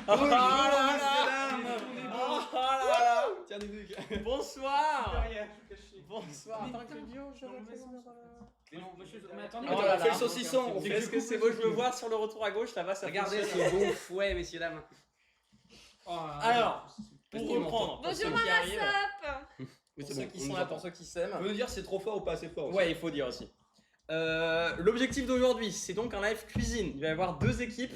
Bonjour, là messieurs, dames. Oh là là. Tiens, des trucs. Bonsoir. Bonsoir. Attends, je Mais attendez, Oh Attends, là on fait là. le saucisson. On fait Est-ce que c'est beau? Je veux voir sur le retour à gauche, ça va, ça Regardez fonctionne. ce bon fouet, messieurs, dames. Alors, pour Petit reprendre, pour ceux Bonjour qui arrivent, Sop. pour ceux qui sont là, pour ceux qui s'aiment. On peut nous dire si c'est trop fort ou pas assez fort aussi. Ouais, il faut dire aussi. L'objectif d'aujourd'hui, c'est donc un live cuisine. Il va y avoir deux équipes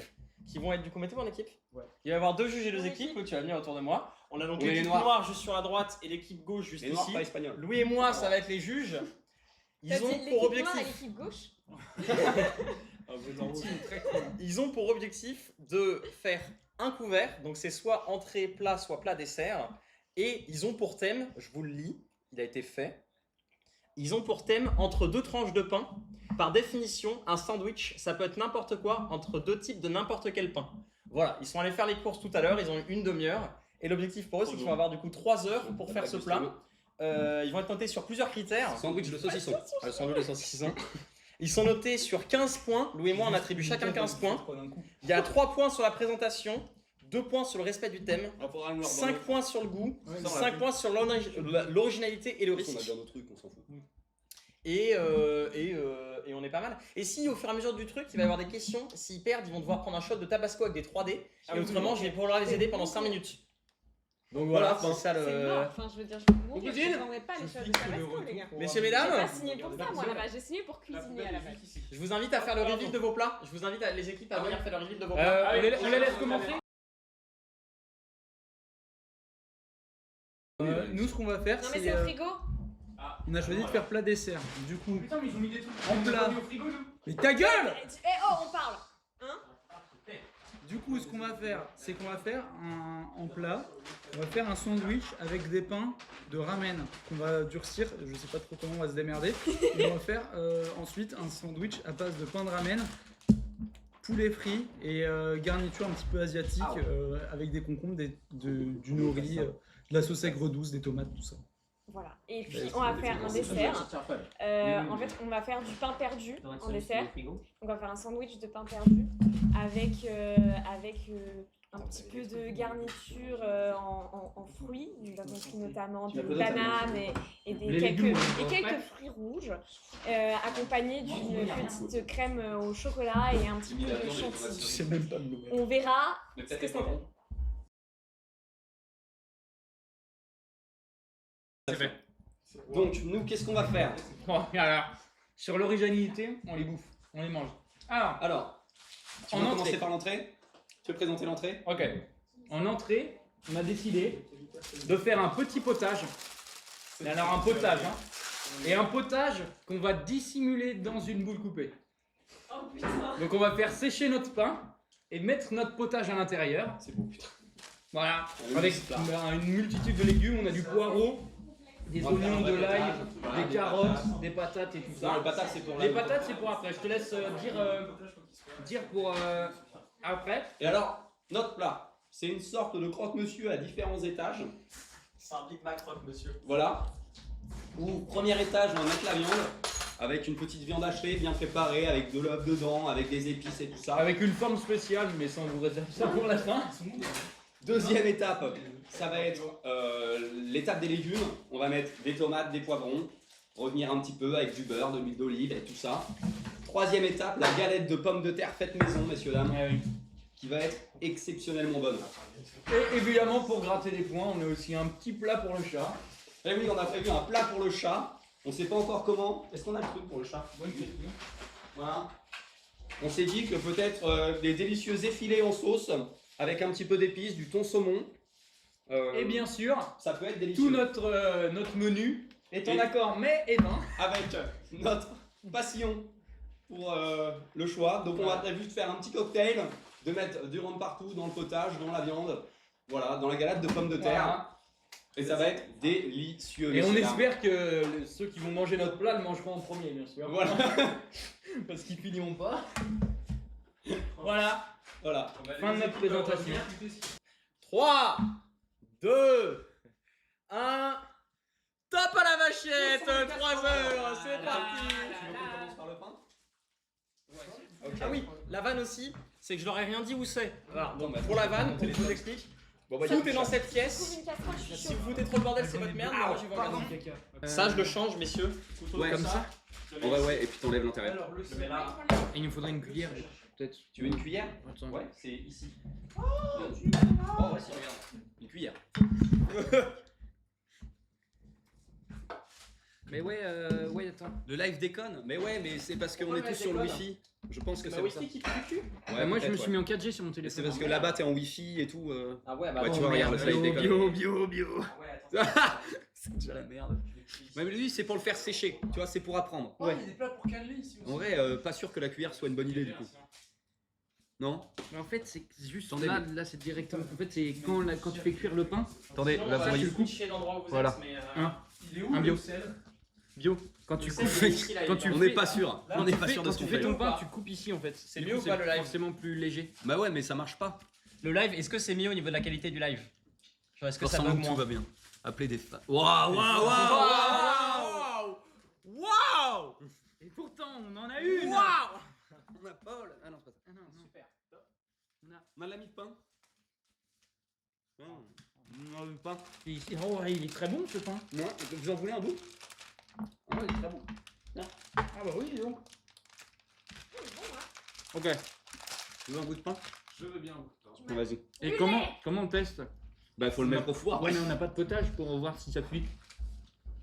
qui vont être du coup, mettez-vous en équipe. Ouais. Il va y avoir deux juges et deux En équipes. équipe. Louis, tu vas venir autour de moi. On a donc Oui, les l'équipe noirs. noire juste sur la droite et l'équipe gauche juste Les noirs ici. pas espagnols. Louis et moi, ça va être les juges. Ils T'as dit ont l'équipe pour noire et objectif. l'équipe gauche. Ils ont pour objectif de faire un couvert, donc c'est soit entrée plat, soit plat dessert. Et ils ont pour thème, je vous le lis, il a été fait. Ils ont pour thème entre deux tranches de pain. Par définition, un sandwich, ça peut être n'importe quoi entre deux types de n'importe quel pain. Voilà, ils sont allés faire les courses tout à l'heure, ils ont eu une demi-heure. Et l'objectif pour eux, c'est qu'ils vont avoir du coup 3 heures pour faire ce plat. Ils vont être notés sur plusieurs critères. Sandwich de saucisson. Le sandwich de saucisson. Ils sont notés sur 15 points. Louis et moi, on attribue chacun 15 points. Il y a 3 points sur la présentation, 2 points sur le respect du thème, 5 points sur le goût, 5 points sur l'originalité et le On a risque. bien nos trucs, on s'en fout. Et on est pas mal. Et si au fur et à mesure du truc, il va y avoir des questions, s'ils perdent, ils vont devoir prendre un shot de tabasco avec des 3D. Et autrement, je vais pouvoir les aider pendant 5 minutes. Donc voilà, c'est ça C'est le. mort. Enfin, je veux dire, je vais mourir. cuisine Je n'aurais pas les choses de Tabasco, les gars. Messieurs, J'ai mesdames, pas signé pour ça, moi, là-bas. J'ai signé pour cuisiner à la base. je vous invite à faire le reveal de vos plats. Je vous invite les équipes à venir faire le reveal de vos plats. on les laisse commencer. Nous, ce qu'on va faire, Non, mais c'est. c'est au frigo. On a choisi de faire plat dessert. Du coup, Putain, mais ils ont mis des trucs En plat. au frigo, nous. mais ta gueule! Eh oh, on parle. Du coup, ce qu'on va faire, c'est qu'on va faire en plat, on va faire un sandwich avec des pains de ramen qu'on va durcir. Je sais pas trop comment on va se démerder. Et on va faire ensuite un sandwich à base de pain de ramen, poulet frit et garniture un petit peu asiatique avec des concombres, du nori, de la sauce aigre douce, des tomates, tout ça. Voilà. Et puis, on va faire un dessert. En fait, on va faire du pain perdu en dessert. On va faire un sandwich de pain perdu avec un petit peu de garniture en fruits, donc notamment des bananes et quelques fruits rouges, accompagnés d'une petite crème au chocolat et un petit peu de chantilly. Je sais même pas le nom. On verra ce que ça donne. C'est fait. Donc, nous, qu'est-ce qu'on va faire? Bon, alors, sur l'originalité, on les bouffe, on les mange. Alors, tu En veux entrée. commencer par l'entrée? Tu veux présenter l'entrée? Ok. En entrée, on a décidé de faire un petit potage. Mais alors un potage, hein. Et un potage qu'on va dissimuler dans une boule coupée. Oh putain! Donc on va faire sécher notre pain et mettre notre potage à l'intérieur. C'est beau, putain. Voilà. Ah, Avec oui, une multitude de légumes, on a du poireau, des On va faire oignons, un de vrai l'ail, potage. Voilà, des des carottes, patates. des patates et tout Non, ça. le patate, c'est pour Les patates c'est pour après, je te laisse dire pour après. Et alors, notre plat, c'est une sorte de croque-monsieur à différents étages. C'est un Big Mac Rock, monsieur. Voilà. Où, premier étage, on va mettre la viande, avec une petite viande hachée, bien préparée, avec de l'œuf dedans, avec des épices et tout ça. Avec une forme spéciale, mais sans vous réserver ça pour la fin. Deuxième étape, ça va être l'étape des légumes. On va mettre des tomates, des poivrons, revenir un petit peu avec du beurre, de l'huile d'olive et tout ça. Troisième étape, la galette de pommes de terre faite maison, messieurs, dames, qui va être exceptionnellement bonne. Et évidemment, pour gratter des points, on a aussi un petit plat pour le chat. Et oui, on a prévu un plat pour le chat. On sait pas encore comment. Est-ce qu'on a le truc pour le chat? Bonne question. Voilà. On s'est dit que peut-être des délicieux effilés en sauce avec un petit peu d'épices, du thon saumon. Et bien sûr, Ça peut être délicieux. tout notre menu est en Et- accord mais et vin. Avec notre passion pour le choix. Donc on va juste faire un petit cocktail, de mettre du rhum partout dans le potage, dans la viande, voilà, dans la galette de pommes de terre. Voilà. Et ça va être délicieux. Et on messieurs, espère que ceux qui vont manger notre plat le mangeront en premier, bien sûr. dames. Voilà. Parce qu'ils finiront pas. Voilà, Voilà. fin de notre présentation. 3, 2, 1. Top à la vachette. 3 heures, c'est parti. Tu veux qu'on commence par le pain? Ah oui, la vanne aussi. c'est que je leur ai rien dit où c'est. Voilà, Attends, bah, pour la vanne, monter on les vous tables. explique. Bon, bah, Tout est dans cette Trouve pièce. une casserole, je suis Si chaud. vous foutez trop le bordel, c'est votre merde, mais moi j'y vais en Pardon. caca. Ça, je le change, messieurs. Ouais, Comme ça. Ouais, et puis t'enlèves l'intérieur. Alors, le sel là. Et il nous faudrait une cuillère, peut-être. Tu veux une cuillère? Attends. Ouais, c'est ici. Oh, ouais, si, regarde. Une cuillère. Mais ouais, attends. Le live déconne? Mais ouais, mais c'est parce qu'on Pourquoi est tous le sur le live wifi. Je pense que Bah c'est oui, pour ça. qui te cul. Ouais, moi je me peut-être, suis ouais. mis en 4G sur mon Mais téléphone. c'est parce que là-bas t'es en wifi et tout. Ah ouais, bah Ouais, non, tu vois, regarde, le slide déconne. bio. Ah ouais, attends. C'est déjà la merde. Ouais, mais lui, c'est pour le faire sécher. Tu vois, c'est pour apprendre. Ouais, il y a des plats pour caler ici aussi. En vrai, pas sûr que la cuillère soit une bonne idée du coup. Non? Mais en fait, c'est juste Attendez, là c'est directement. En fait, c'est quand tu fais cuire le pain. Attendez, Sinon, là, on va vous voyez. switcher l'endroit où vous Voilà. êtes, mais, Un. il est où Un le bio. sel Bio. Quand Le tu sel, coupes. il est ici, là, il est Quand là. tu On fais- n'est pas sûr. Là, On n'est pas sûr de Quand ce tu qu'on fais fait. ton ou pas pain, tu coupes ici en fait. C'est Du mieux coup, ou pas, le live forcément plus léger. Bah ouais, mais ça marche pas. Le live, est-ce que c'est mieux au niveau de la qualité du live? Genre, est-ce que ça Forcément bug que tout moins? va bien. Appelez des fans. Waouh, waouh, Waouh! Et pourtant, on en a une. Waouh! On a Paul. Ah non, c'est pas ça. Ah non, non. Super. On a l'ami de pain. On a le pain. Oh, il est très bon ce pain. Non, vous en voulez un bout? Ah ouais, il est très bon. Ah bah oui, dis donc. Ok. Tu veux un bout de pain? Je veux bien. Bon, vas-y. Et Du comment lait. on teste? Bah, faut le mettre au four. Ouais, mais on n'a pas de potage pour voir si ça cuit.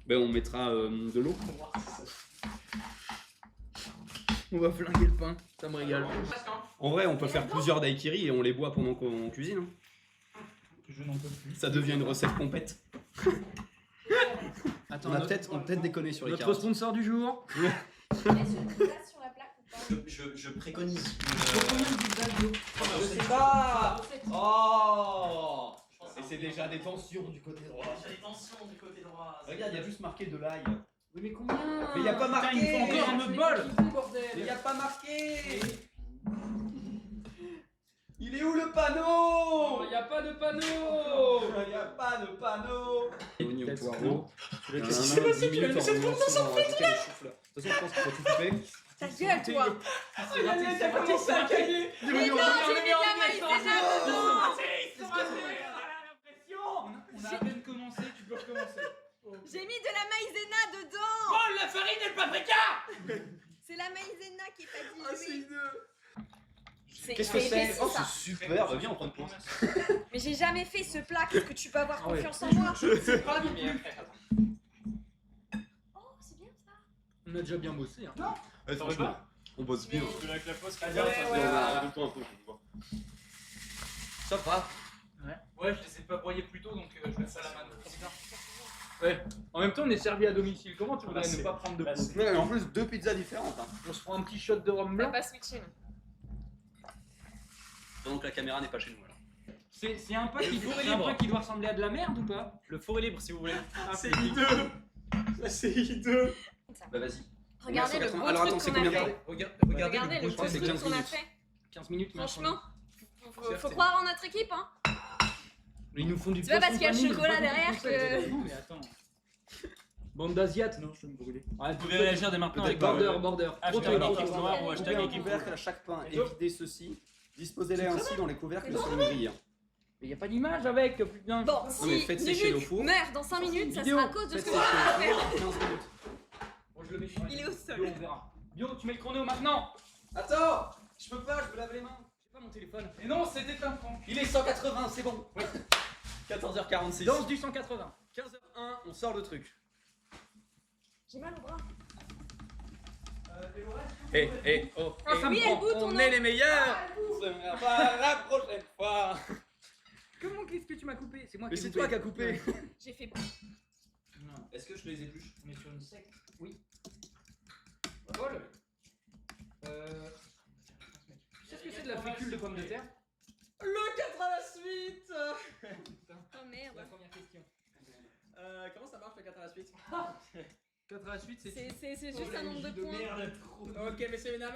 Bah, on mettra de l'eau. On va flinguer le pain, ça me régale. En vrai, on peut faire plusieurs daiquiris et on les boit pendant qu'on cuisine. Hein. Je n'en peux plus. Ça devient une recette complète. Attends, On a peut-être déconné sur les notre carottes. sponsor du jour. Est-ce que tu passes sur la plaque ou pas? Je préconise. Je sais pas. Oh. Et c'est déjà des tensions du côté droit. J'ai des tensions du côté droit. Regarde, il y a juste marqué de l'ail. Oui, mais combien? Mais il y a pas marqué. Putain, il me faut encore un autre bol. Mais il y a pas marqué. Il est où le panneau? Il n'y a pas de panneau. Il n'y a pas de panneau. Oignon poireau. Qu'est-ce que c'est que tu vas laisser tout le monde dans son frigo là? De toute façon, je pense qu'il faut tout couper. Ta gueule, toi! T'as commencé à cailler. Mais non, j'ai mis de la maïzena dedans! On a à peine commencé, tu peux recommencer. J'ai mis de la maïzena dedans! Oh, la farine et le paprika! C'est la maïzena qui est pas diluée. Qu'est-ce que c'est? c'est Oh, ça. c'est super. Bah, viens, on prend une pause. Mais j'ai jamais fait ce plat, qu'est-ce que tu peux avoir Ah ouais. confiance en moi? C'est pas non plus. Oh, c'est bien ça! On a déjà bien bossé. Hein. Ouais, franchement, on bosse bien. Avec la pause qui Ouais, vient, ça fait- un peu. Ça va. Ouais, je les ai pas broyés plus tôt, donc je vais ça à la main. Ouais. En même temps, on est servi à domicile. Comment tu voudrais Là, ne c'est- pas prendre de là, pause? Ouais, en plus, deux pizzas différentes. Hein. On se prend un petit shot de rhum On va blanc. pas switcher, non. Donc la caméra n'est pas chez nous. Voilà. C'est un pain qui, four est c'est un libre. pain qui doit ressembler à de la merde ou pas? Le four est libre si vous voulez. C'est hideux. C'est hideux. Bah vas-y. Regardez le 180. gros Alors, attends, truc c'est qu'on a combien? fait. Regardez Regardez le je gros pense que c'est truc 15 qu'on a minutes. fait. 15 minutes. mais Franchement, faut Certes, croire en notre équipe, hein. Ils nous font du C'est pas parce qu'il y a le poisson chocolat pané, derrière ils font pas que- du tout, Mais attends. Bande d'asiates. Non, je vais me brûler. Vous pouvez réagir dès maintenant avec Border. hashtag Trop équipe tôt. noire ou hashtag Coupez un équipe couvercle à chaque pain. Évidez ceci. Disposez-les ainsi dans les couvercles C'est sur une grille. Mais y a pas d'image avec, putain. Bon, mais si faites sécher au Luc four. meurt dans 5 minutes, ça Vidéo. sera à cause de ce Faites que sécher tu vas au faire. four 15 minutes. Bon, je le mets. Il est au sol. Bio, on verra. Bio, tu mets le chrono maintenant. Attends, je peux pas, je me lave les mains. J'ai pas mon téléphone. Et non, c'était un franc. Il est 180, c'est bon. 14h46. Danse du 180. 15h01, on sort le truc. J'ai mal au bras. Oh, Ah, ça me Oui, prend. elle bout ton on nom. est les meilleurs. Ce sera pas la prochaine fois. Comment qu'est-ce que tu m'as coupé? C'est moi Mais qui ai c'est coupé. toi qui as coupé. J'ai fait Non, Est-ce que je les épluche? on est sur une secte. Oui. Paul. Tu sais ce que c'est de la fécule de pommes de terre? Le 4 à la suite. Oh merde. La première question. Comment ça marche le 4 à la suite? 4 à la suite, c'est. C'est juste un nombre de points. Ok, mais c'est énorme.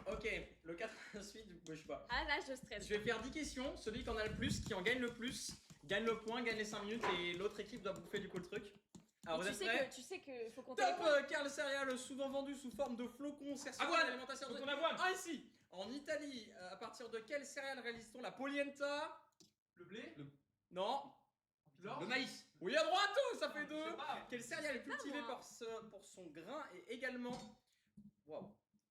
Ok, le 4 à la suite, je sais pas. Ah là, je stresse. Je vais faire 10 questions, celui qui en a le plus, qui en gagne le plus, gagne le point, gagne les 5 minutes et l'autre équipe doit bouffer du coup le truc. Alors vous Et êtes prêts? tu sais que faut compter les Top points. Car le céréale souvent vendu sous forme de flocons sert souvent Avoine. à l'alimentation de Flocons d'avoine. Ah ici En Italie, à partir de quelle céréale réalise-t-on la polenta? Le blé. Non. Le maïs. Oui, à droite, ça fait 2. Je sais pas. Quelle céréale est cultivée moi. pour son grain et également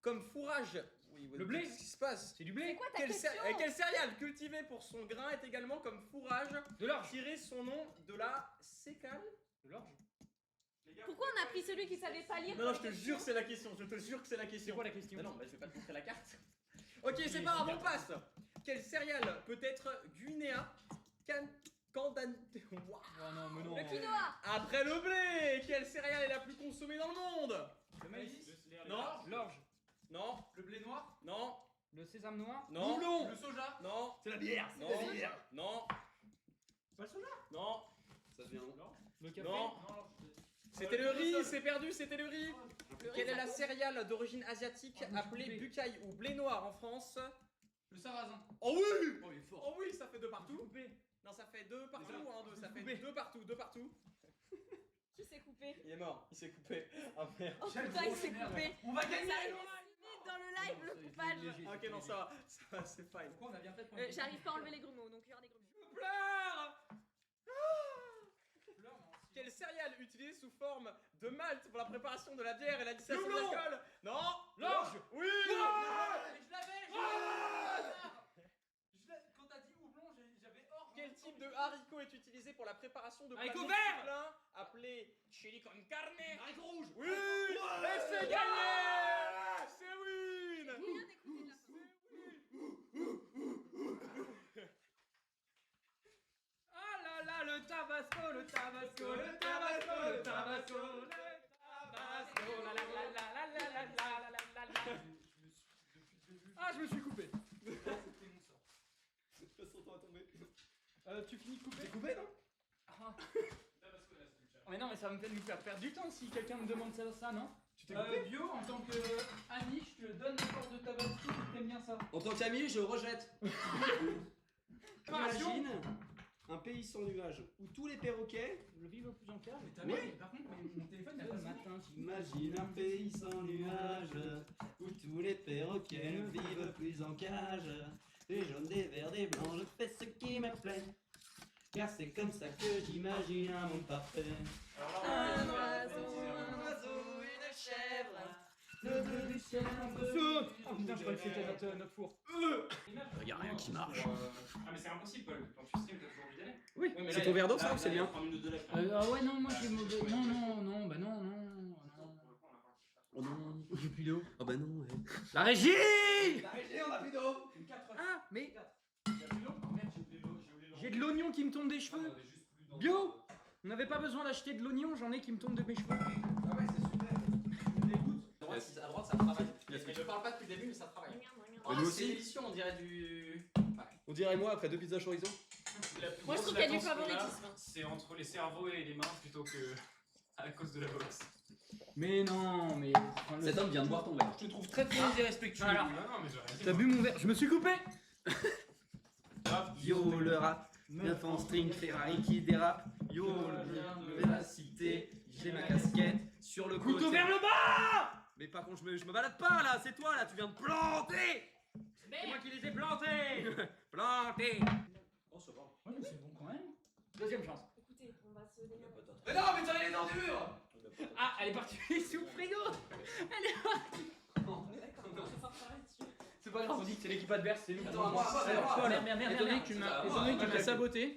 comme fourrage? Oui, Le blé. Qu'est-ce qui se passe? C'est du C'est blé. quoi ta question? Quelle céréale cultivée pour son grain est également comme fourrage De l'orge. tiré son nom de la sécale? De l'orge. Pourquoi on a pris celui qui savait pas lire? Non, je te jure, c'est la question. Je te jure que c'est la C'est question. quoi la question? Non, je vais pas te montrer la carte. Ok, c'est pas grave, on passe. Quelle céréale peut être Guinea Candante? Wow. Oh non, mais non. Le quinoa. Après le blé, quelle céréale est la plus consommée dans le monde? Le maïs. Non, L'orge. non, Le blé noir. non, Le sésame noir. non, Le soja. non, C'est la bière. non, non, Pas le soja. non, Ça devient long. Le café. non. C'était le riz, c'est perdu, c'était le riz. Quelle est la céréale d'origine asiatique appelée bucaille ou blé noir en France? Le sarrasin. Oh oui! Oh, il est fort. Oh oui, ça fait 2 partout. Coupé. Non, ça fait 2 partout ou 1, 2? Ça fait Coupé. 2 partout, 2 partout. Qui s'est coupé? Il est mort, il s'est coupé. Ah merde. Oh Quel putain, il gros s'est merde. coupé. On va gagner. Ça arrive vite dans le live, le coupage. Ok, non, ça va, c'est fine. Pourquoi on a bien fait de prendre J'arrive pas à enlever les grumeaux, donc il y aura des grumeaux. Je pleure! Pleure, moi aussi. Quelle céréale utilisée sous forme de malt pour la préparation de la bière et la distillation Doublon. d'alcool? Non! L'orge. Oui! Mais je l'avais. Quand t'as dit houblon, j'avais orge. Quel type de haricot est utilisé pour la préparation de Haricot plats vert. pleins appelé chili con carne? Haricot rouge. Oui! Et c'est gagné! C'est win! J'ai rien écouté de la fin. Ah là là, le tabasco, le tabasco, le tabasco, le tabasco, le tabasco, la la la la la la la la la la. Ah, je me suis coupé. C'était mon sang. De toute façon, on va tomber. Tu finis de couper? T'es coupé, non? Ah. Mais non, mais ça va me faire nous faire perdre du temps si quelqu'un me demande ça, non? Tu t'es coupé? Bio, en tant que Annie, je te donne l'effort de tabasco, t'aimes bien ça. En tant qu'ami, je rejette. Passion. Imagine un pays sans nuages où tous les perroquets. Le vivre plus en cave. Mais- Par contre, mon téléphone n'a Le pas matin, Imagine un pays sans nuages où tous les perroquets ne vivent plus en cage. Des jaunes, des verts, des blancs, je fais ce qui me plaît. Car c'est comme ça que j'imagine un monde parfait. Un oiseau, une chèvre. le bleu du ciel un peu. Oh putain, je croyais que c'était notre four. Y a rien qui marche. Ah mais c'est impossible Paul, quand tu stream t'as toujours envie d'aller. Oui, mais c'est là, ton il y a- verre d'eau, ça, là, ou c'est là, il y a le mien 3 minutes de live. Ah ouais, non, moi j'ai mauvais. Non, non, non, bah non, non. Oh non, j'ai plus d'eau. Oh bah non, ouais. La régie. La régie, on a plus d'eau. Une 4 Ah, mais Il y a plus d'eau. Oh merde, j'ai oublié l'eau. j'ai de l'oignon qui me tombe des cheveux. Bio. On n'avait pas besoin d'acheter de l'oignon, j'en ai qui me tombent de mes cheveux. Ah ouais, c'est super. Tu me dégoûtes. À droite, ça travaille. Et je parle pas depuis le début, mais ça travaille. Mais nous aussi. C'est délicieux, on dirait du. On dirait moi après 2 pizzas chorizo. Moi, je trouve qu'il y a du favoritisme. C'est entre les cerveaux et les mains plutôt que à cause de la boxe. Mais non, mais. Enfin, Cet homme vient de boire ton verre. Je te trouve très irrespectueux. Alors, Non, non, mais j'ai rien dit. t'as bu mon verre. Je me suis coupé. Yo le rap, 9 en string, Ferrari qui dérape. Yo le de la cité, j'ai ma casquette sur le Couteau côté. vers le bas. Mais par contre, je me balade pas là, c'est toi là, tu viens de planter. C'est moi qui les ai plantés. Planter. Oh, ça va. Ouais, mais c'est bon quand même. Deuxième chance. Écoutez, on va se démerder. Mais non, mais t'as les ordures. Ah, elle est partie sous le frigo. D'accord, on va faire là-dessus. C'est pas grave, on dit que c'est l'équipe adverse, c'est nous. Attends, moi, Alors, moi, merde, étant donné que tu m'as saboté,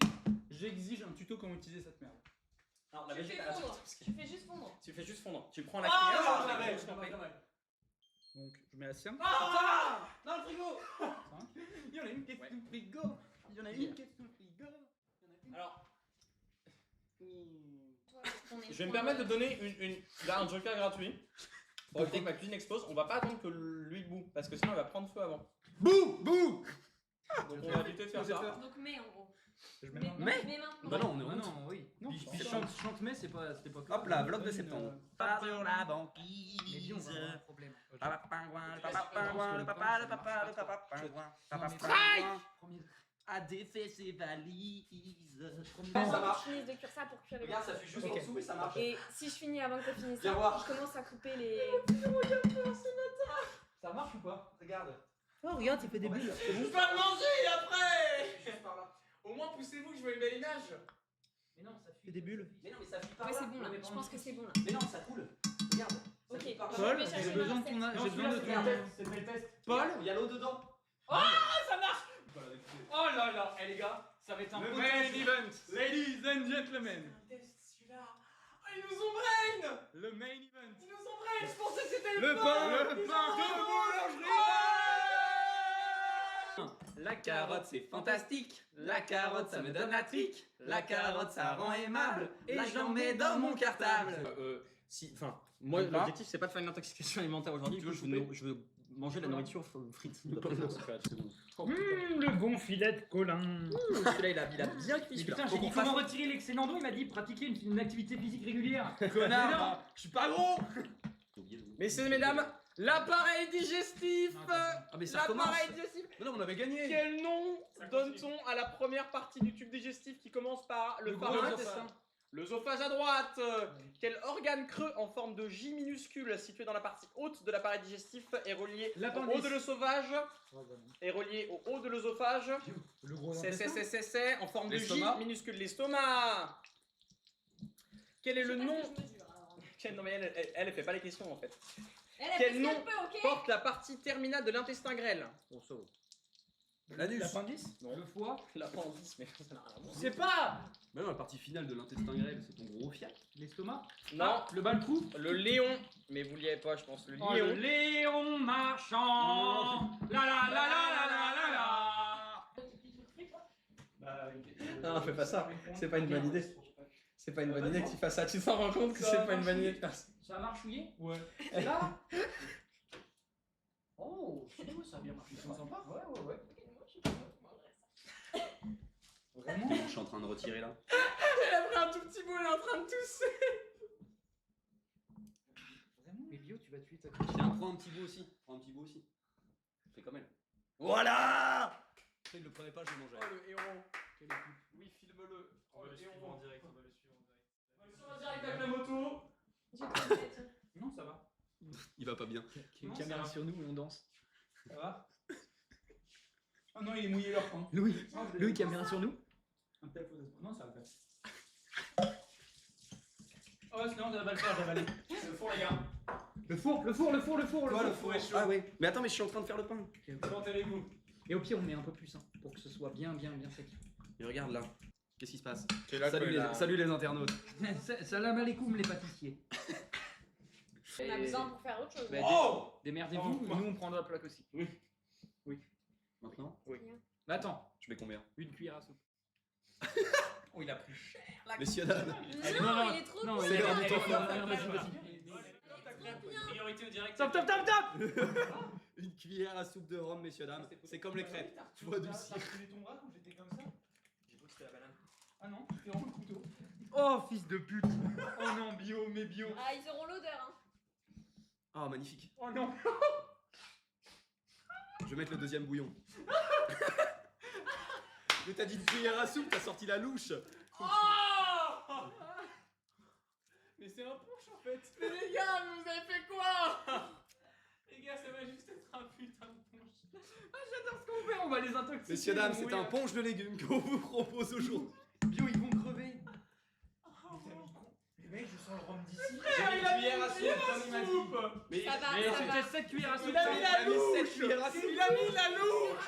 j'exige un tuto comment utiliser cette merde. Alors, la Tu fais végéta- fondre. Tu fais juste fondre. Tu fais juste fondre. Tu prends la Ah, cuillère, non, tu non, mets non, juste en paix. Donc, je mets la sienne. Ah, dans le frigo. Il y en a une qui est sous le frigo. Il y en a une qui est sous le frigo. Alors, Toi, ton je vais me permettre de donner là, un joker gratuit. Pour éviter que ma cuisine explose, on va pas attendre que l'huile bout, parce que sinon elle va prendre feu avant. Bouh, bouh. Donc on va éviter de faire ça. Donc, mais en gros. Je mets Mais maintenant. maintenant. Bah non, on est Ah en août. non, oui. Non, Puis c'est chante, mais c'est pas que. Hop là, vlog de septembre. Pas sur la Mais banquise. dis, on va avoir un problème. Papa pingouin, le papa pingouin, le papa, le papa, le papa pingouin. Papa Non, mais pingouin Premier. a défait ses valises. Ça marche. Je finis de cuire ça pour cuire les Regarde, ça fait juste en Ok. dessous et ça marche. Et si je finis avant que tu finisses Viens ça, voir. je commence à couper les. Ça marche ou pas? Regarde. Oh, regarde, ça fait des bulles. Je peux pas le manger après. Au moins, poussez-vous que je vois une belle image. Mais non, ça fait des bulles. Mais non, mais ça fuit pas. Ouais, là. c'est bon là. Je pense que c'est bon là. Mais non, ça coule. Regarde. Ça Ok. fuit pas. Paul, vais chercher j'ai ma besoin de recette. ton Non, j'ai besoin de celui-là, ton c'est le test. Paul, il y a l'eau dedans. Ça marche. Oh là là, eh les gars, ça va être un Le potage. main event, ladies and gentlemen. Celui-là. Ah, ils nous ont brain. Le main event. Ils nous ont brain. Je pensais que c'était Le pain Ils de ont brain. boulangerie. La carotte, c'est fantastique. La carotte, ça me donne la trique. La carotte, ça rend aimable. Et j'en mets dans mon cartable. Enfin, moi, Ou pas. l'objectif, c'est pas de faire une intoxication alimentaire aujourd'hui. Tu veux Je veux manger la nourriture frite. De préférence. Le bon filet de Colin. Celui-là, il a bien cuit. Mais celui-là. putain, j'ai dit comment retirer l'excellent d'eau, il m'a dit pratiquer une activité physique régulière. Connard, je suis pas gros. Messieurs et mesdames, l'appareil digestif. Ah, mais ça recommence. L'appareil digestif. Mais non, on avait gagné. Quel nom donne-t-on à la première partie du tube digestif qui commence par le gros pharynx? intestin. L'œsophage à droite. Quel organe creux en forme de J minuscule situé dans la partie haute de l'appareil digestif est relié au L'appendice. haut de l'œsophage? Est relié au haut de l'œsophage. Le gros C'est en forme de J L'estomac. minuscule. L'estomac. Quel est le Je sais pas nom? ce que je mesure, alors. Non mais elle fait pas les questions en fait. Elle a Quel fait ce nom qu'elle peut, ok? Porte la partie terminale de l'intestin grêle. Bon, ça va. L'anus. L'appendice. Le foie. L'appendice, mais ça n'a rien à voir. Je sais pas. Mais non, la partie finale de l'intestin grêle, c'est ton gros fiac. L'estomac. Non, Ah, le bas le cou. le léon. Mais vous l'y avez pas, je pense. Le Oh, le lion. Léon marchand. La la la la la la la la. Non, fais pas ça. C'est pas une bonne idée. C'est pas une bonne idée que tu fasses ça. Tu t'en rends compte que c'est pas une bonne idée de faire ça. Ça a marchouillé. Ouais. Et là. Oh, c'est beau, ça a bien marché. C'est sympa. Ouais, ouais, ouais. Moi, je sais pas comment on mangerait ça. Vraiment. Je suis en train de retirer là. Elle a pris un tout petit bout, elle est en train de tousser. Vraiment. Mais Bio, tu vas tuer ta Tiens, prends un petit bout aussi. Prends un petit bout aussi. Fais comme elle. Voilà. Après, il le prenait pas, je le mangeais. Oh, le héros. Quelle équipe. Oui, filme-le. On va le suivre en direct, on va le suivre en direct. On va le suivre en direct avec la moto. J'ai trop de tête. Non, ça va. Il va pas bien. Il y a une Non, caméra ça va. sur nous et on danse. Ça va. Oh non, il est mouillé leur pain. Louis, Non, je l'ai- Louis, caméra sur nous. Un tel faux espoir. Non, ça va le faire. Oh, sinon, ça va le faire, j'ai avalé. C'est le four, les gars. Le four, le four, le four, le four. Quoi, le four est chaud? Ah oui. Mais attends, mais je suis en train de faire le pain. Comment allez-vous? Et au pire, on met un peu plus hein, pour que ce soit bien sec. Et regarde là. Qu'est-ce qui se passe? C'est là Salut les internautes. Salam alaikum les pâtissiers. On a besoin pour faire autre chose. Bah, Oh! Démerdez-vous, Oh. nous on prendra la plaque aussi. Maintenant, Mais attends, je mets combien? une cuillère à soupe. Oh, il a pris cher. Messieurs, dames. Non, il est trop Non, cool. c'est l'heure du il est temps trop fort. bien. Priorité au direct. Top, top, top, top. Une cuillère à soupe de rhum, messieurs, dames. C'est comme les crêpes. Tu vois du T'as cire. reculé ton bras quand j'étais comme ça? J'ai cru que c'était la banane. Ah non, c'était vraiment le couteau. Oh, fils de pute. Oh non, bio, mais bio. Ah, ils auront l'odeur, hein. Ah, magnifique. Oh non. Je vais mettre le deuxième bouillon. Mais t'as dit une cuillère à soupe, t'as sorti la louche. Mais c'est un punch en fait. Mais les gars, mais vous avez fait quoi? Les gars, ça va juste être un putain de punch. J'adore ce qu'on fait, on va les intoxiquer. Messieurs, dames, ils vont c'est un mourir. ponche de légumes qu'on vous propose aujourd'hui. Bio, ils vont crever. Les mecs, je sens le rhum d'ici. J'ai une cuillère à soupe, comme il m'a dit. Mais Ça va, Mais ça va. c'était 7 cuillères à soupe. Il a mis la louche. cette cuillère à soupe. Il a mis la louche.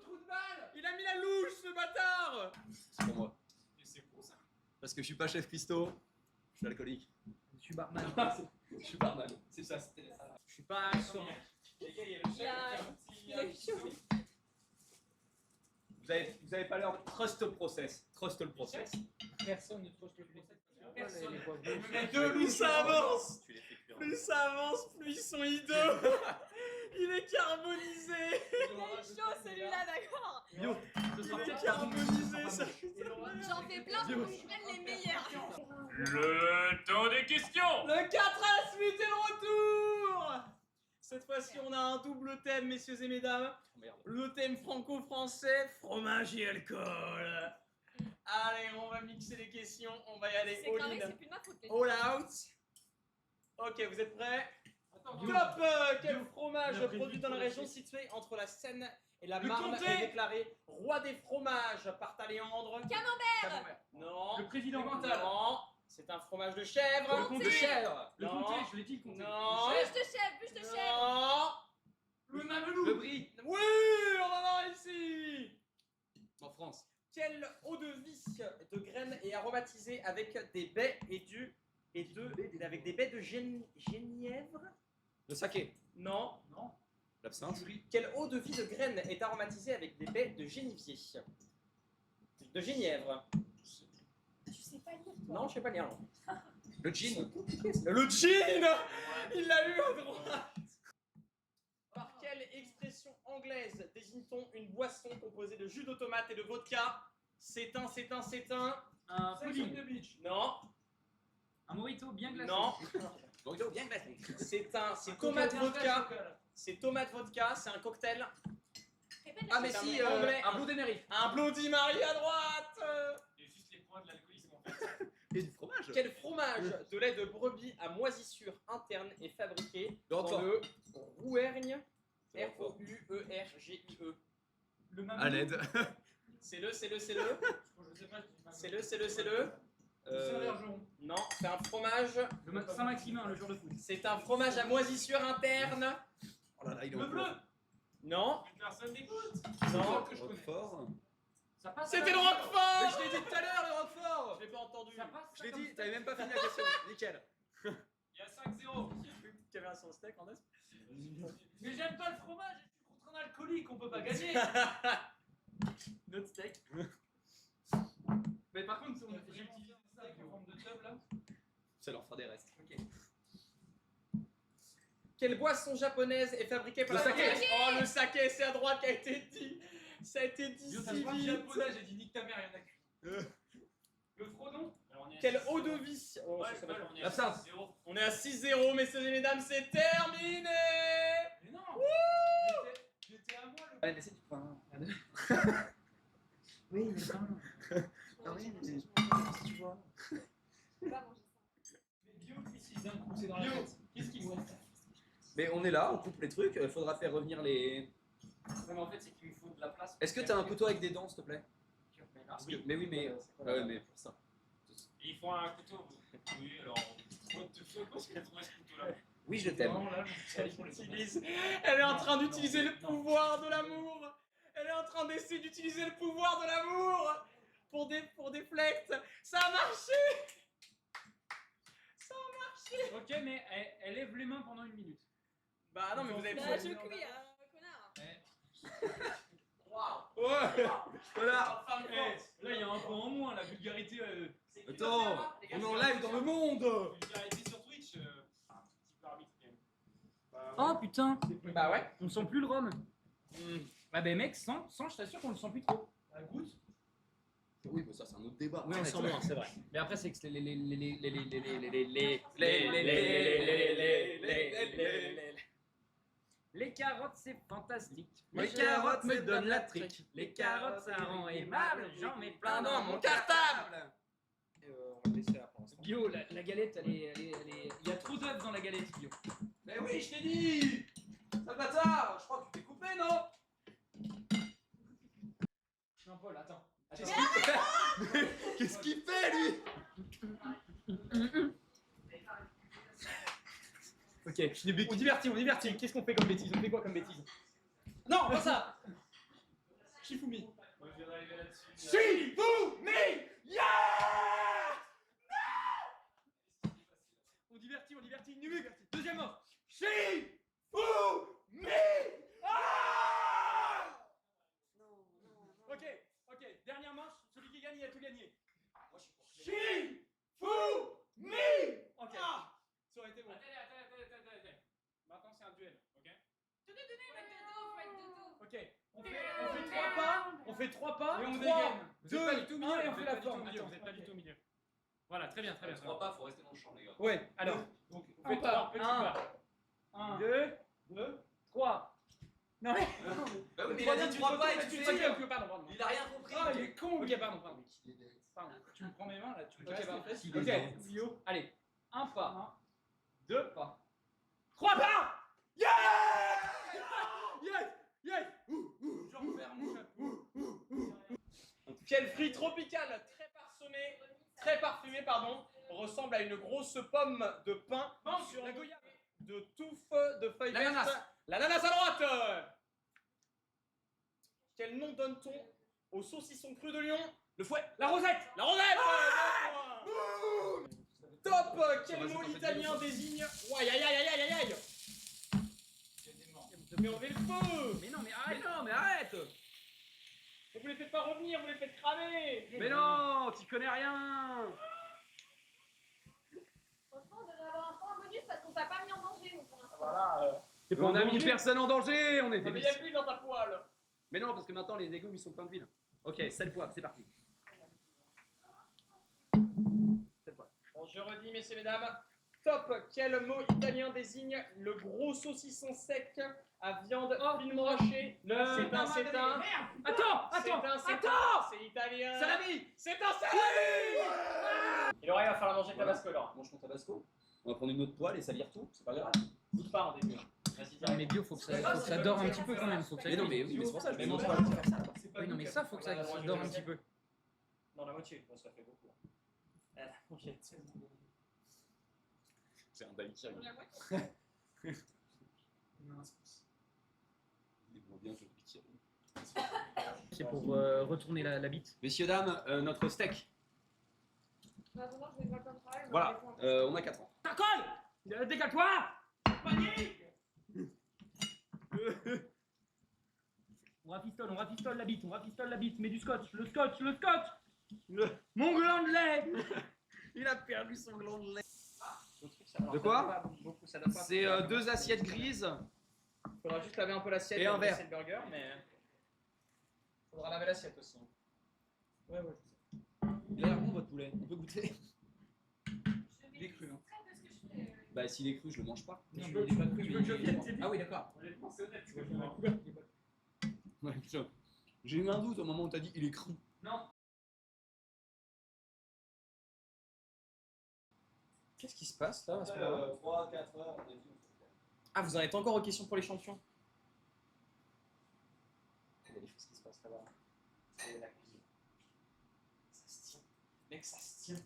Trou de balle. Il a mis la louche, ce bâtard. C'est pour moi. Et c'est pour ça. Parce que je suis pas chef Christo, je suis alcoolique. Je suis barman. Je suis barman. C'est ça, c'était ça. Je suis pas assurant. Les gars, il y a le Il a- chef. il a eu chaud. Vous avez pas l'air. Trust le process. Trust le process. Personne ne trust le procès. Personne. Mais plus ça avance, Tu les fais cuire. plus ça avance, plus ils sont hideux. Il est carbonisé. Il a eu chaud celui-là, d'accord. Bio, ce sera Il est peut-être carbonisé, ça. J'en fais plein pour que je prenne les meilleurs. Le temps des questions. Le 4 à la suite est le retour. Cette fois-ci, on a un double thème, messieurs et mesdames. Merde. Le thème franco-français, fromage et alcool. Allez, on va mixer les questions, on va y aller C'est carré, all in, c'est plus de ma faute. les all out. Ok, vous êtes prêts? Top. Quel fromage produit dans la région située entre la Seine et la Marne est déclaré roi des fromages par Taléandre? Camembert. Non. Le président. Non. C'est un fromage de chèvre. Le comté. De chèvre. Le Non. comté, je l'ai dit, le comté. Non. Bûche de chèvre, bûche de chèvre. Non. Le mamelou. Le brie Oui, on en a ici. en France. Quelle eau de vie de graines est aromatisée avec des baies avec des baies de genièvre? Le saké. Non. L'absinthe. Quelle eau de vie de graines est aromatisée avec des baies de génivier? De genièvre. Tu sais pas lire, toi. Non, je sais pas lire. Non. Le gin. Le gin. Il l'a lu à droite. Par quelle expression anglaise désigne-t-on une boisson composée de jus de tomate et de vodka? C'est un. Un pudding. Non. Un mojito bien glacé. Non. Donc bien glacé. C'est tomate vodka. C'est tomate vodka. C'est un cocktail. Répète Ah la mais question. si, anglais. un Bloody Mary. Un Bloody Mary à droite. Et juste les points de l'alcoolisme en fait. Et du fromage. Quel fromage de lait de brebis à moisissure interne est fabriqué Le dans Roquefort. le Rouergne? Le Roquefort. R-O-U-E-R-G-I-E. Le À l'aide. C'est le. Je sais pas, je dis pas. C'est le. Saint-Bergeron. Non, c'est un fromage. Saint-Maximin, le jour de foot. C'est un fromage à moisissure interne. Oh là là, il est Le en bleu. Non, Plus personne n'écoute. non. Que je connais. Roquefort. Ça passe. C'était le Mais Roquefort. je l'ai dit tout à l'heure, le Roquefort. Je l'ai pas entendu. Ça passe. Je l'ai dit, t'avais même pas fini la question. Nickel. Il y a 5-0. Qu'il y avait un sans steak en est. Mais j'aime pas le fromage. Je suis contre un alcoolique. On peut pas gagner. Notre steak. Mais par contre, j'ai utilisé ça avec en forme de tube là. Ça leur fera des restes. Quelle boisson japonaise est fabriquée par Le la saké. Oh, le saké, c'est à droite qui a été dit. Ça a été dit Yo, si ça se voit vite. japonais. J'ai dit nique ta mère, il y en a que. Le Frodon. Alors, on est à Quelle 6-0. eau de vie Oh, Ouais, ça, ça ouais, va. on est à L'absinthe. 6-0. On est à 6-0, messieurs et mesdames, c'est terminé. Mais non. J'étais à moi le. Allez, laissez du pain. Oui, mais quand même. Ah oui, mais si tu vois. Je peux pas manger ça. Mais bio, ici, d'un coup, c'est dans la tête. Qu'est-ce qu'il faut? Mais on est là, on coupe les trucs, il faudra faire revenir les... Non, mais en fait, c'est qu'il me faut de la place. Est-ce que t'as un couteau avec des dents, s'il te plaît? Parce que- Mais oui, mais... Ouais, mais pour ça. Et il faut un couteau. Oui, alors. What the fuck, où est-ce qu'il a trouvé ce couteau-là? Oui, je t'aime. Non, là, je Utilise- Elle est en train d'utiliser le pouvoir de l'amour. Elle est en train d'essayer d'utiliser le pouvoir de l'amour pour déflecte. Ça a marché. Ça a marché. Ok, mais elle lève les mains pendant 1 minute. Bah non, mais vous avez Bah, je cuis, connard. Waouh. Ouais. Voilà. Femme Eh, forte. là, il y a un point en moins, la vulgarité. Attends, on est en live dans le monde. Vulgarité sur Twitch. Un petit peu arbitre quand même. Bah, Oh putain, Bah ouais. on sent plus le rhum. Ah ben mec, sans, je t'assure qu'on le sent plus trop. La goutte. Oui, mais ça, c'est un autre débat. Oui, on sent moins, c'est vrai. Mais après, c'est que les les carottes, c'est fantastique. Les carottes me donnent la trique. Les carottes, ça rend aimable. J'en mets plein Plein dans dans mon cartable. On va le laisser là pour l'instant. Guillaume, la galette, elle est. Il y a trop d'œufs dans la galette, Guillaume. Mais oui, je t'ai dit. Ça bâtard, je crois que tu t'es coupé, non? Non, Paul, attends. Qu'est-ce qu'il fait, lui? Ok, on divertit. Qu'est-ce qu'on fait comme bêtise? On fait quoi comme bêtise? Non, pas ça. Shifumi. Moi, je viens d'arriver là-dessus. Shifumi! Yeah! On divertit. Nubu, deuxième offre. Shifumi! Ah! Ok, dernière manche, celui qui gagne, il a tout gagné. Shifumi! Ok, ça aurait été bon. Attendez. Maintenant, c'est un duel, ok? Ok, on fait 3 pas, Et on 3, dégaine. 2, 1 et on fait la forme. Vous êtes pas du tout au milieu. Voilà, très bien. Trois pas, faut rester dans le champ, les gars. Ouais, alors, donc on fait Un pas, 3 petit pas. 1, 2, 3. Non mais, Bah oui, mais il a dit trois pas et tu fais. Ok, pardon. Il a rien compris. Ah, il est con. Ok, pardon. Tu me prends mes mains là, tu me Ok, casses pardon. les fesses. Ok, Guillaume, allez, 1 pas, 2 pas, 3 pains. J'en perds mon chapeau. Quel fruit tropical très parfumé, pardon, ressemble à une grosse pomme de pain sur la goyave de touffes de feuilles L'ananas. vertes. L'ananas à droite. Quel nom donne-t-on au saucisson cru de Lyon? Le fouet. La rosette. La rosette. Top. Quel mot italien désigne... Aïe aïe aïe aïe aïe aïe. Vous avez enlevé le feu. Mais non, mais arrête. Vous les faites pas revenir, vous les faites cramer. Mais non, t'y connais rien. Franchement, on devrait avoir un point bonus parce qu'on t'a pas mis en danger, nous, pour l'instant. Voilà. On a mis personne en danger, on est Mais des il y a plus dans ta poêle. Mais non, parce que maintenant les légumes ils sont pleins d'huile. Ok, 7 fois, c'est parti. Bon, je redis, messieurs, mesdames. Top. Quel mot italien désigne le gros saucisson sec à viande finement hachée? C'est un. Attends. C'est italien. Salami. C'est un salami. Il aurait va falloir manger tabasco alors. Mange ton tabasco. On va prendre une autre poêle et salir tout, c'est pas grave. Goûte pas en début. Vas-y, Non, mais bio, faut que ça dore un petit peu quand même. Faut que ça Mais non, mais oui, mais c'est pour ça, je vais Mais manger non, pas faire ça là-bas. Oui, non, mais ça, faut que ça dore un petit peu. Non, la moitié, bon, ça fait beaucoup. Ok. C'est un daiquiri. Il est bien ce daiquiri. C'est pour retourner la bite. Messieurs, dames, notre steak. Maintenant, je vais pas comme ça. Voilà, on a 4 ans. Ta colle. Décale-toi. On rafistole la bite, mets du scotch, le scotch. Mon gland de lait. Il a perdu son gland de lait. De quoi? C'est 2 assiettes grises. Faudra juste laver un peu l'assiette Et un verre. le burger, mais. Faudra laver l'assiette aussi. Ouais. Il a l'air bon votre poulet, on peut goûter. Il est cru, hein. Bah s'il est cru, je le mange pas. Non, mais il est pas cru, mais il est... Ah oui, d'accord. Honnêtement, c'est honnête. Tu veux faire un couvert? Ouais, putain. J'ai eu un doute au moment où t'as dit il est cru. Non. Qu'est-ce qui se passe là à ce Après moment-là 3-4 heures. Ah, vous en êtes encore aux questions pour les champions? Il y a des choses qui se passent là-bas. C'est la cuisine. Ça se tient. Mec, ça se tient.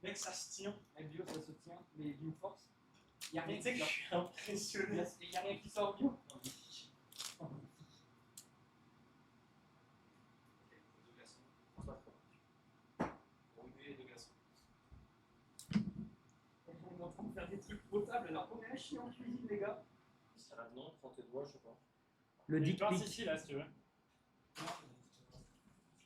Mec, ça se tient. Avec bio, ça se tient, mais d'une force. Y a Mais rien tu sais qui que je sort. suis impressionné. Y a rien qui sort bio. On est en train de faire des trucs potables alors qu'on est à chier en cuisine, les gars. Ça va, non, prends tes doigts, je sais pas. Le Il y a une dick pince pic. ici, là, si tu veux.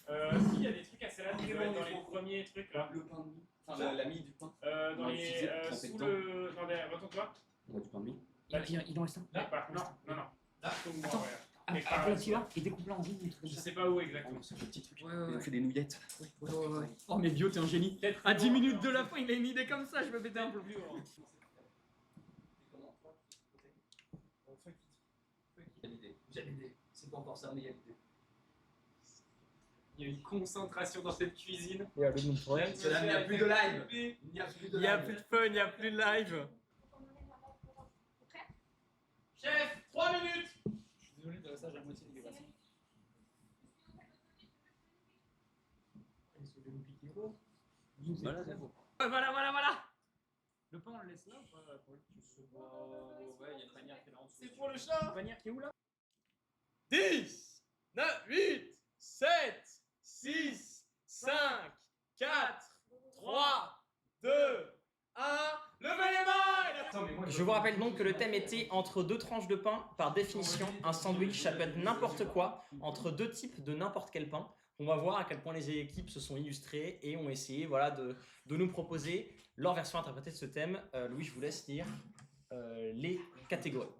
Si, il y a des trucs à salader qui doivent être dans les premiers trucs là. Le pain de mie. Enfin, la mie du pain. Dans Ouais, les. utilisé pour tremper Sous dedans. le. Non, derrière, retourne-toi. On a du pain de mie. Il en reste un. Là, par contre. Non. Là, Attends. ouais. Ah, Mais par- là et découpe-là en roues, des trucs comme Je ça. sais pas où exactement. C'est un petit truc. Ouais. On fait des nouillettes. Ouais. Oh, mais bio, t'es un génie. Peut-être À 10 plus minutes loin, de la fin, il a une idée comme ça, je me pétais un peu. plus loin. Quelle idée. J'ai l'idée. C'est pas encore ça, mais il y a l'idée. Il y a une concentration dans cette cuisine. Il y a le nom de problème. Il n'y a plus de live. Il n'y a plus de live. fun, il n'y a plus de live. Chef, 3 minutes. Je suis désolé, de ça, j'ai la moitié des glaçons. Est-ce que je vais nous piquer quoi? Voilà, c'est bon. Voilà. Le pain, on le laisse là ou pas Paul? Ouais, il y a une panière qui est là en dessous. C'est pour le chat. La panière qui est où là? 10, 9, 8, 7, 6, 5, 4, 3, 2, 1. Levez les mains! Je vous rappelle donc que le thème était entre deux tranches de pain. Par définition, un sandwich, ça peut être n'importe quoi, entre deux types de n'importe quel pain. On va voir à quel point les équipes se sont illustrées et ont essayé de nous proposer leur version interprétée de ce thème. Louis, je vous laisse lire les catégories.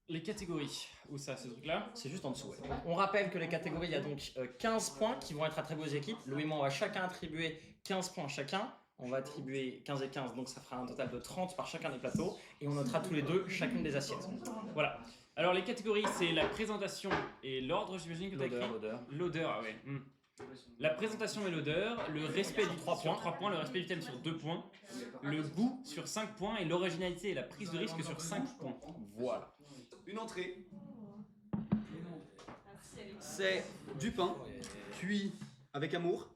Les catégories. Où ça, ce truc-là? C'est juste en dessous. Ouais. On rappelle que les catégories, il y a donc 15 points qui vont être attribués aux équipes. Louis et moi, on va chacun attribuer 15 points chacun. On va attribuer 15 et 15, donc ça fera un total de 30 par chacun des plateaux. Et on notera tous les deux chacune des assiettes. Voilà. Alors, les catégories, c'est la présentation et l'ordre, j'imagine que t'as écrit. L'odeur. L'odeur, ah ouais. La présentation et l'odeur, le respect du 3 points, le respect du thème sur 2 points, le goût sur 5 points et l'originalité et la prise de risque sur 5 points. Voilà. Une entrée. C'est du pain cuit avec amour,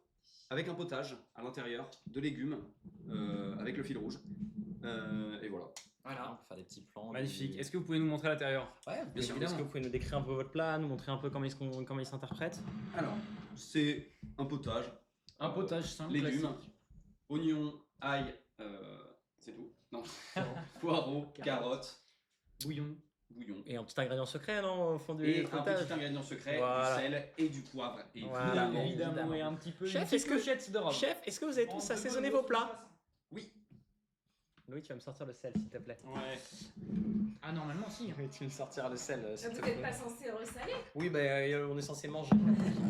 avec un potage à l'intérieur, de légumes, avec le fil rouge. Et voilà. Voilà, on peut faire des petits plans. Magnifique. Est-ce que vous pouvez nous montrer l'intérieur? Ouais, bien sûr. évidemment. Est-ce que vous pouvez nous décrire un peu votre plat, nous montrer un peu comment il s'interprète? Alors, c'est un potage. Un potage simple, Légumes, classique. oignons, ail, c'est tout. Non. Poireaux, carottes, Bouillon. bouillon. Et un petit ingrédient secret, non, au fond du Et un potage? petit ingrédient secret, Voilà. du sel et du poivre. Et Voilà. évidemment, Évidemment, et un petit peu. Chef, une petite est-ce que- clochette de rhum. Chef, est-ce que vous avez tous assaisonné vos plats? oui. Louis, tu vas me sortir le sel, s'il te plaît. Ouais. Ah, normalement, si. Oui, tu me sortiras le sel, s'il Vous te n'êtes plaît. pas censé ressaler. Oui, on est censé manger.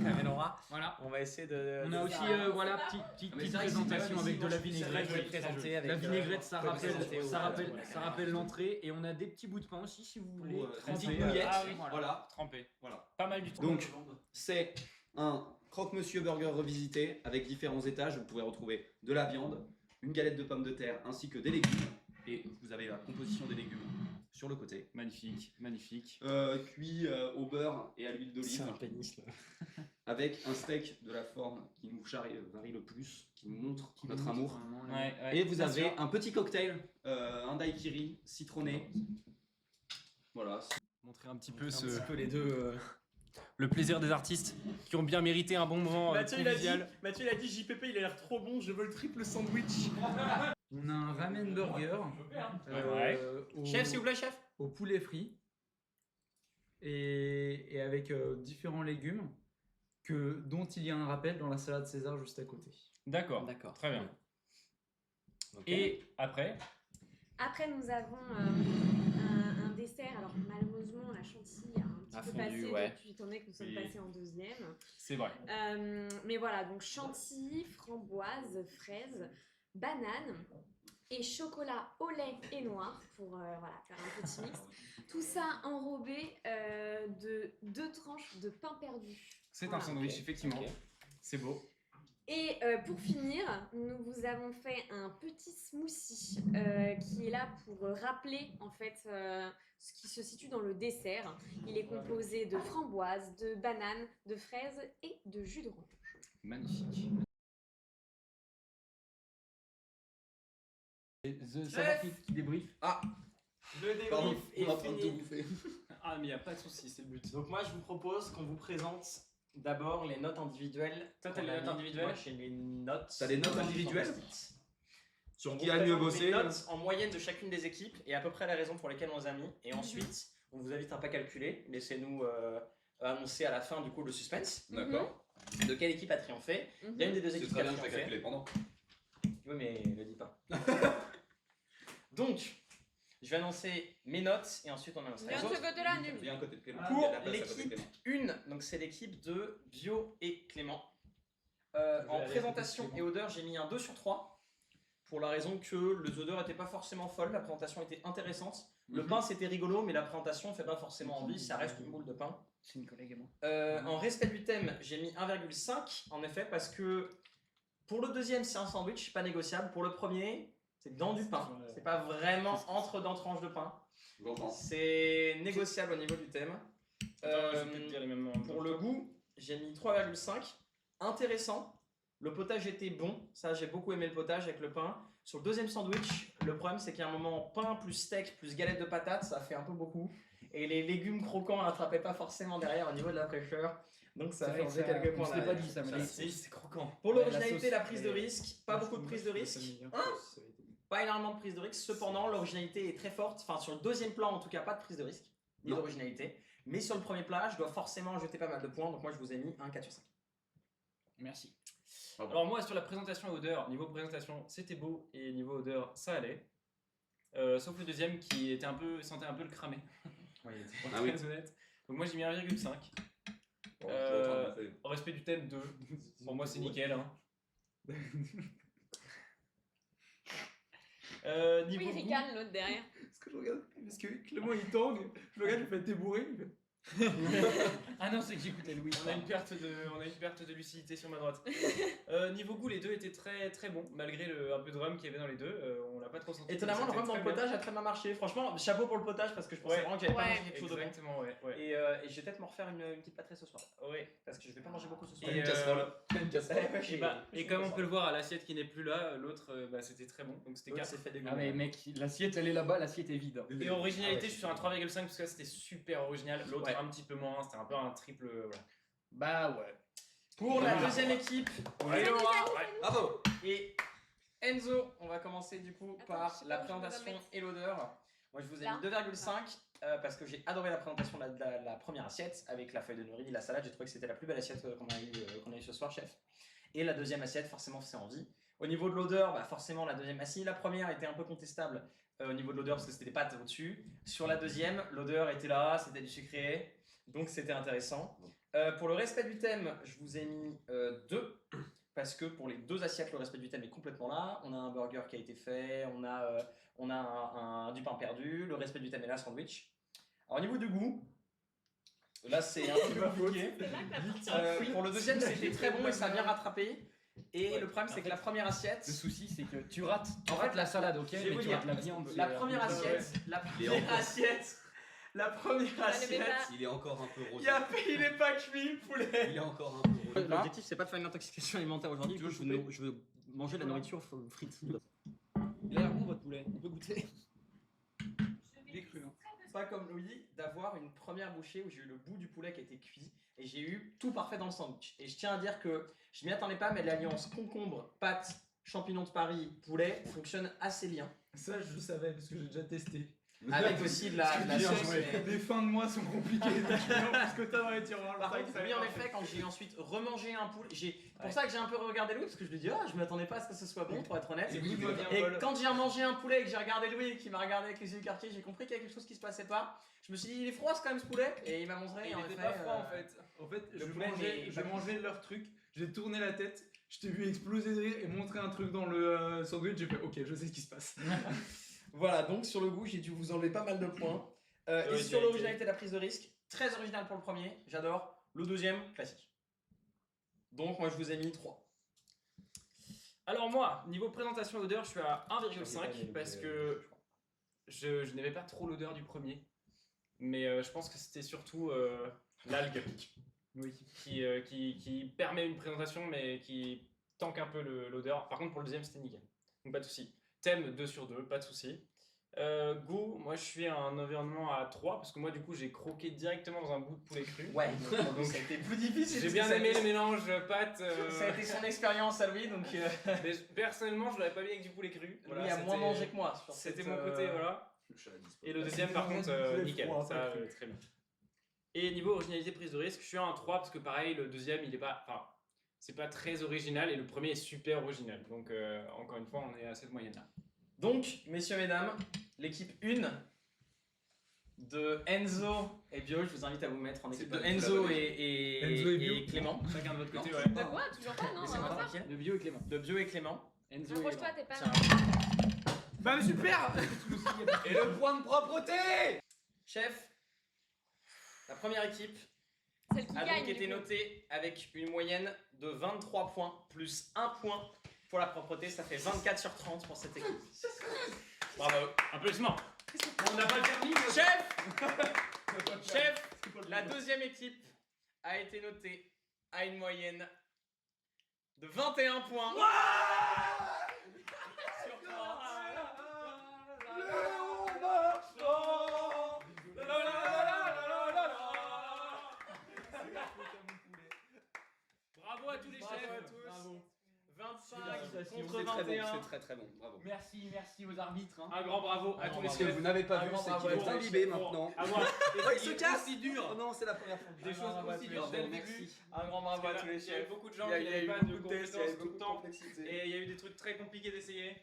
Caméra. Voilà. On va essayer de. On a aussi, voilà, petite présentation avec de la vinaigrette. Je vais présenter avec La vinaigrette, ça présenter rappelle l'entrée. Et on a des petits bouts de pain aussi, si vous voulez. Une petite tremper. bouillette. Ah oui, Voilà. Trempé. Voilà. Pas mal du tout. Donc, c'est un croque-monsieur burger revisité avec différents étages. Vous pouvez retrouver de la viande, une galette de pommes de terre ainsi que des légumes. Et vous avez la composition des légumes sur le côté. Magnifique, magnifique. Cuit au beurre et à l'huile C'est d'olive un pénis là. avec un steak de la forme qui nous varie le plus, qui nous montre notre amour. Ouais, ouais. Et vous Bien avez sûr. un petit cocktail, un daiquiri citronné. Voilà. Montrer un petit peu Un petit peu les deux. le plaisir des artistes qui ont bien mérité un bon moment convivial. Mathieu, il a dit JPP, il a l'air trop bon, je veux le triple sandwich. On a un ramen burger Ouais. Chef, s'il vous plaît, chef. au poulet frit et avec différents légumes dont il y a un rappel dans la salade César juste à côté. D'accord, D'accord. très bien. Ok. Et après, Après, nous avons un dessert. Alors, malheureusement, la chantilly a un petit A peu fondu, passé ouais. depuis, étant donné que nous sommes Oui. passés en deuxième. c'est vrai. Mais voilà, donc chantilly, framboise, fraise, banane et chocolat au lait et noir pour voilà, faire un petit mix. Tout ça enrobé de 2 tranches de pain perdu. C'est Voilà. un sandwich, effectivement. Ok. C'est beau. Et pour finir, nous vous avons fait un petit smoothie qui est là pour rappeler en fait ce qui se situe dans le dessert. Il est composé de framboises, de bananes, de fraises et de jus d'orange. Magnifique. The Chef qui débrief. Le Pardon, débrief on est en est train de tout fini. bouffer. Ah, mais y a pas de souci, c'est le but. Donc moi, je vous propose qu'on vous présente d'abord les notes individuelles. Toi, t'as qu'on les a notes mis. individuelles? Moi, j'ai les notes. T'as les notes dans individuelles post-it. Sur On qui vous a le mieux présente bossé. les notes en moyenne de chacune des équipes et à peu près la raison pour laquelle on les a mis. Et ensuite, on vous invite à pas calculer. Laissez-nous annoncer à la fin du coup le suspense. D'accord. De quelle équipe a triomphé. Il y a une des deux C'est équipes très qui a bien, je vais triomphé. calculer pendant. Oui, mais le dis pas. Donc, je vais annoncer mes notes et ensuite on annoncera les Viens de autres. ce côté-là, Num. Il y a un côté de Clément. Pour Il y a de la place à côté de l'équipe Clément. 1, donc c'est l'équipe de Bio et Clément. En présentation et odeur, j'ai mis un 2 sur 3. Pour la raison que les odeurs n'étaient pas forcément folles, la présentation était intéressante. Le pain c'était rigolo, mais la présentation ne fait pas forcément envie, ça reste une boule de pain. C'est une collègue à moi. En respect du thème, j'ai mis 1,5 en effet, parce que pour le deuxième c'est un sandwich, pas négociable. Pour le premier, c'est dans du pain. C'est pas vraiment entre dans tranches de pain. J'entends. C'est négociable au niveau du thème. Pour le goût, j'ai mis 3,5. Intéressant. Le potage était bon. Ça, j'ai beaucoup aimé le potage avec le pain. Sur le deuxième sandwich, le problème, c'est qu'il y a un moment pain plus steak plus galette de patates, ça fait un peu beaucoup. Et les légumes croquants n'attrapaient pas forcément derrière au niveau de la fraîcheur. Donc ça a fait enlever quelques points. Je l'ai pas derrière. dit ça, mais Ça, c'est c'est- croquant. Pour La l'originalité, sauce, la prise de mais- risque, pas beaucoup de prise de risque. Pas énormément de prise de risque. Cependant, l'originalité est très forte. Enfin, sur le deuxième plan, en tout cas, pas de prise de risque, ni Non. d'originalité. Mais sur le premier plat, je dois forcément jeter pas mal de points. Donc moi, je vous ai mis un 4 sur 5. Merci. Pardon. Alors moi, sur la présentation et odeur, niveau présentation, c'était beau et niveau odeur, ça allait. Sauf le deuxième qui était sentait un peu le cramé. Pour être Ah oui. très honnête. Donc moi, j'ai mis 1,5. Bon, je suis en train de bouffer. Au respect du thème 2. Pour moi, c'est nickel. Hein. Oui, Niveau il goût, ricane l'autre derrière. Parce que je regarde, parce que Clément il tangue, je le regarde, je fais t'es bourré, il fait Ah non, c'est que j'écoutais Louis. On a une perte de lucidité sur ma droite. Niveau goût, les deux étaient très très bons, malgré un peu de rhum qu'il y avait dans les deux. On l'a pas trop senti. Étonnamment, le C'était rhum dans très le bien. potage a très bien marché. Franchement, chapeau pour le potage parce que je pensais Ouais. vraiment que j'allais pas Ouais. manger quelque chose de bon. Exactement, ouais. Et je vais peut-être me refaire une petite pâtrée ce soir. Ouais. Parce que je vais pas manger beaucoup ce soir. Et, Une casserole. Une casserole. Et comme on peut le voir à l'assiette qui n'est plus là, l'autre c'était très bon. Donc c'était 4. c'est fait des Ah mais mec, l'assiette elle est là-bas, l'assiette est vide. Et originalité, Ah ouais, je suis sur un 3,5 parce que là c'était super original. L'autre Ouais. un petit peu moins, c'était un peu un triple. Voilà. Bah ouais. Pour la deuxième équipe, Ouais. Laura Bravo. et Enzo, on va commencer du coup Attends, par je sais la pas où je dois présentation mettre. et l'odeur. Moi je vous ai Là. mis 2,5 parce que j'ai adoré la présentation de la première assiette avec la feuille de nori, la salade. J'ai trouvé que c'était la plus belle assiette qu'on a eu ce soir, chef. Et la deuxième assiette, forcément, c'est envie. Au niveau de l'odeur, bah forcément la deuxième. Ah si, la première était un peu contestable au niveau de l'odeur parce que c'était des pâtes au-dessus. Sur la deuxième, l'odeur était là, c'était du sucré, donc c'était intéressant. Pour le respect du thème, je vous ai mis 2. Parce que pour les deux assiettes, le respect du thème est complètement là. On a un burger qui a été fait, on a du pain perdu, le respect du thème est là, sandwich. Alors au niveau du goût, là c'est un peu compliqué. C'est là que la partie. Pour le deuxième, c'était très bon et ça a bien rattrapé. Et Ouais. le problème, c'est que la première assiette, Le souci c'est que tu rates En fait, la salade, ok, je vais mais vous tu dire, rates la viande. la c'est, première ouais. assiette, la première assiette, Il est encore un peu rosé. il est pas cuit, le poulet. Il est encore un peu rosé. L'objectif, c'est pas de faire une intoxication alimentaire aujourd'hui. Du coup, je veux manger de la nourriture frite. Il a l'air bon votre poulet. On peut goûter. Il est cru. Hein. Pas comme Louis, d'avoir une première bouchée où j'ai eu le bout du poulet qui était cuit et j'ai eu tout parfait dans le sandwich. Et je tiens à dire que je m'y attendais pas, mais l'alliance concombre, pâte, champignons de Paris, poulet fonctionne assez bien. Ça, je le savais parce que j'ai déjà testé. Avec aussi de la Bien sauce. joué. mais- Les fins de mois sont compliquées. Parce que t'as dans les tiroirs. Par contre, oui, en effet, quand j'ai ensuite remangé un poulet, pour ça que j'ai un peu regardé Louis parce que je lui dis ah, je m'attendais pas à ce que ce soit bon, pour être honnête. Et quand j'ai remangé un poulet et que j'ai regardé Louis qui m'a regardé avec les yeux écartés, j'ai compris qu'il y a quelque chose qui se passait pas. Je me suis dit il est froid quand même ce poulet et il m'a montré. Il en était effet, pas froid en fait. En fait, Le je poulet mangeais, n'est je pas mangeais leur truc, j'ai tourné la tête, je t'ai vu exploser de rire et montrer un truc dans le sandwich, j'ai fait ok, je sais ce qui se passe. Voilà, donc sur le goût, j'ai dû vous enlever pas mal de points. Et Originalité. sur l'originalité, la prise de risque, très original pour le premier, j'adore. Le deuxième, classique. Donc moi je vous ai mis 3. Alors moi, niveau présentation d'odeur, je suis à 1,5 parce que je n'aimais pas trop l'odeur du premier. Mais je pense que c'était surtout l'algue qui permet une présentation mais qui tanque un peu l'odeur. Par contre pour le deuxième c'était nickel. Donc pas de souci. Thème 2 sur 2, pas de souci. Goût, moi je suis à un environnement à 3 parce que moi du coup j'ai croqué directement dans un bout de poulet cru. Ouais, donc ça a été plus difficile. J'ai parce bien que ça a aimé été- le mélange pâte. Ça a été son expérience à lui, donc Mais personnellement je l'aurais pas mis avec du poulet cru. lui a moins mangé que moi. sur C'était cette, mon côté, voilà. Et le deuxième, par contre, poulet nickel, froid, ça, pas cru. très bien. Et niveau originalité, prise de risque, je suis à un 3 parce que pareil, le deuxième, il est pas, enfin, c'est pas très original et le premier est super original. Donc, encore une fois, on est à cette moyenne-là. Donc, messieurs, mesdames, l'équipe 1 de Enzo et Bio, je vous invite à vous mettre en équipe de Enzo Enzo et Bio. Clément. Chacun de votre côté, Non. ouais. De quoi? Toujours pas? Non, Laissez-moi non, pas. tranquille. De Bio et Clément. De Bio et Clément. Enzo Approche-toi, t'es pas Tiens. Bah super. Et le point de propreté. Chef, la première équipe Celle qui a gagne. donc été du coup. notée avec une moyenne de 23 points plus 1 point pour la propreté. Ça fait 24 sur 30 pour cette équipe. Bravo. Applaudissements. On n'a pas le permis, mais- Chef, la deuxième équipe a été notée à une moyenne de 21 points. Sur 30. Bravo à tous les chefs. Bravo à tous. Bravo. 25 C'est contre très bon, 21. c'est très très bon. Bravo. Merci aux arbitres. Hein. Un grand bravo à tous les Ce que chefs. vous n'avez pas Un vu, grand c'est bravo qu'il à est tous. imbibé maintenant. Avoir Oh, il se essayé casse aussi dur. Oh non, c'est la première fois. Des choses aussi dures dès le début. Un grand bravo à tous les Il y a eu chefs. beaucoup de gens Il y a qui eu n'avaient pas beaucoup de de tests, il y compétences a eu tout beaucoup le de temps. complexité. Et il y a eu des trucs très compliqués d'essayer.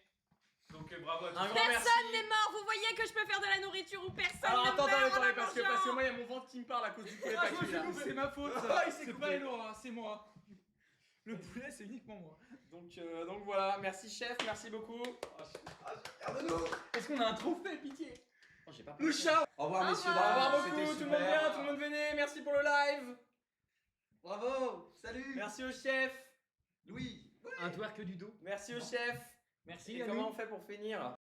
Donc bravo à tous. Un grand merci. Personne n'est mort, vous voyez que je peux faire de la nourriture ou personne Alors ne attends, meurt en attendez, la parce que mangeant. moi il y a mon ventre qui me parle à cause du poulet Ah, pas je cuit, là. c'est ma faute. Ah, il s'est C'est coupé. pas Elora, c'est moi. Le poulet, c'est uniquement moi. Donc voilà, merci chef, merci beaucoup. Est-ce qu'on a un trophée, pitié? Oh, j'ai pas Loucha. Au revoir, messieurs, Au revoir dames. beaucoup, C'était tout le monde super. bien, tout le monde venez, merci pour le live. Bravo. Salut. Merci au chef. Louis. Un twerk du dos. Merci au chef. Merci. Et Yannou. comment on fait pour finir?